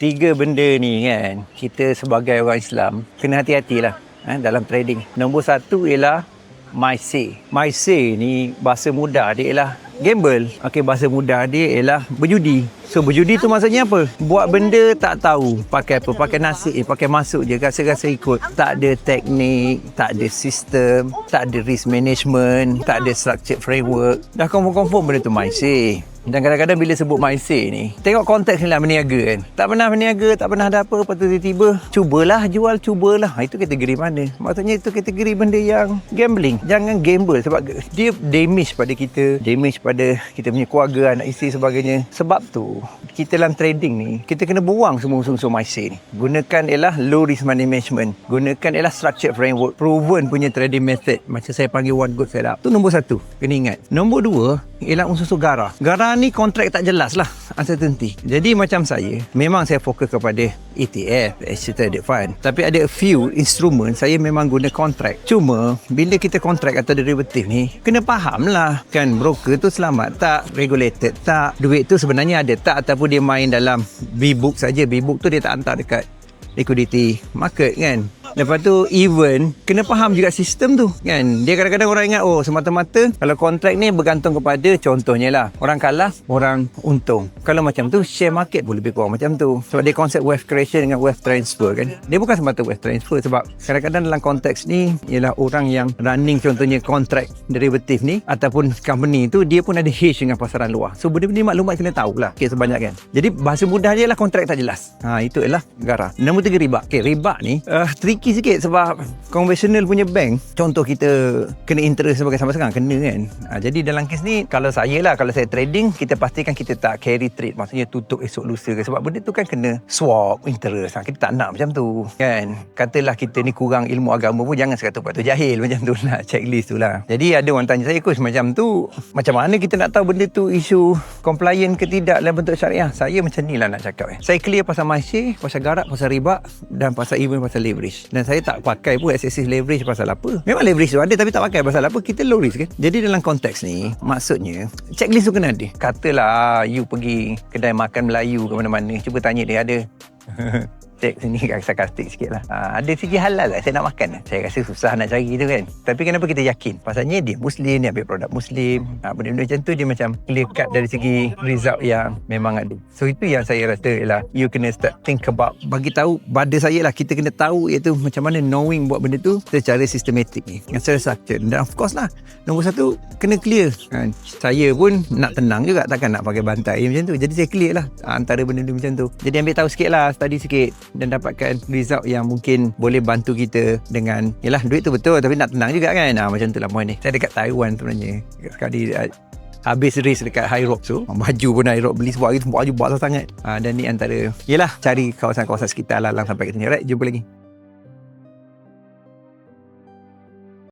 Tiga benda ni kan, kita sebagai orang Islam kena hati-hatilah dalam trading. Nombor satu ialah maisir. Maisir ni bahasa mudah dia ialah gamble. Okey, bahasa mudah dia ialah berjudi. So berjudi tu maksudnya apa? Buat benda tak tahu pakai apa, pakai nasib, pakai masuk je, rasa-rasa ikut. Tak ada teknik, tak ada sistem, tak ada risk management, tak ada structured framework. Dah confirm benda tu maisir. Dan kadang-kadang bila sebut maisir ni, tengok konteks ni lah berniaga kan. Tak pernah berniaga, tak pernah ada apa, lepas tu tiba-tiba cubalah jual, cubalah. Itu kategori mana? Maksudnya itu kategori benda yang gambling. Jangan gamble sebab dia damage pada kita, damage pada kita punya keluarga, anak isteri sebagainya. Sebab tu kita dalam trading ni, kita kena buang semua unsur-unsur maisir ni. Gunakan ialah low risk money management. Gunakan ialah structured framework, proven punya trading method. Macam saya panggil one good setup. Tu nombor satu, kena ingat. Nombor dua ialah unsur-unsur gara. Gara ni kontrak tak jelas lah, uncertainty. Jadi macam saya, memang saya fokus kepada ETF, Exchange Traded Fund. Tapi ada a few instrument saya memang guna kontrak. Cuma bila kita kontrak atau derivatif ni, kena faham lah kan, broker tu selamat tak, regulated tak, duit tu sebenarnya ada tak, ataupun dia main dalam B-book saja. B-book tu dia tak hantar dekat liquidity market kan. Lepas tu even kena faham juga sistem tu kan. Dia kadang-kadang orang ingat semata-mata kalau kontrak ni bergantung kepada, contohnya lah, orang kalah orang untung. Kalau macam tu share market pun lebih kurang macam tu. Sebab dia konsep wealth creation dengan wealth transfer kan. Dia bukan semata wealth transfer, sebab kadang-kadang dalam konteks ni ialah orang yang running contohnya kontrak derivatif ni ataupun company tu, dia pun ada hedge dengan pasaran luar. So benda-benda maklumat kena tahulah sebanyak kan. Jadi bahasa mudah dia lah kontrak tak jelas. Itu ialah gara. Nombor 3 riba. Riba ni tricky sikit sebab konvensional punya bank, contoh kita kena interest sebagai sama sekarang, kena kan. Jadi dalam kes ni, kalau saya trading, kita pastikan kita tak carry trade, maksudnya tutup esok lusa ke, sebab benda tu kan kena swap interest. Kita tak nak macam tu kan. Katalah kita ni kurang ilmu agama pun jangan 100% jahil macam tu lah, checklist tu lah. Jadi ada orang tanya saya, coach macam tu macam mana kita nak tahu benda tu isu compliant ke tidak dalam bentuk syariah? Saya macam ni lah nak cakap. Saya clear pasal maisir, pasal garak, pasal riba dan pasal even pasal leverage. Dan saya tak pakai pun excessive leverage pasal apa. Memang leverage tu ada tapi tak pakai pasal apa, kita low risk kan. Jadi dalam konteks ni, maksudnya checklist tu kena ada. Katalah you pergi kedai makan Melayu ke mana-mana, cuba tanya dia ada teks sini, sarkastik sikit lah. Ada segi halal lah saya nak makan. Saya rasa susah nak cari tu kan. Tapi kenapa kita yakin? Pasalnya dia Muslim, dia ambil produk Muslim. Benda-benda macam tu dia macam clear cut dari segi result yang memang ada. So itu yang saya rasa ialah you kena start think about, bagi tahu pada saya lah, kita kena tahu iaitu macam mana knowing buat benda tu secara sistematik ni, secara structure. Dan of course lah, nombor satu kena clear kan. Saya pun nak tenang juga, takkan nak pakai bantai macam tu. Jadi saya clear lah antara benda-benda macam tu. Jadi ambil tahu sikit lah, study sikit dan dapatkan result yang mungkin boleh bantu kita dengan, yalah duit tu betul tapi nak tenang juga kan. Macam tu lah point ni. Saya dekat Taiwan sebenarnya sekali habis race dekat High Rock tu, baju pun High Rock beli sebuah hari, baju basah sangat. Dan ni antara, yalah, cari kawasan-kawasan sekitar Lalang sampai ke sini. Alright, jumpa lagi.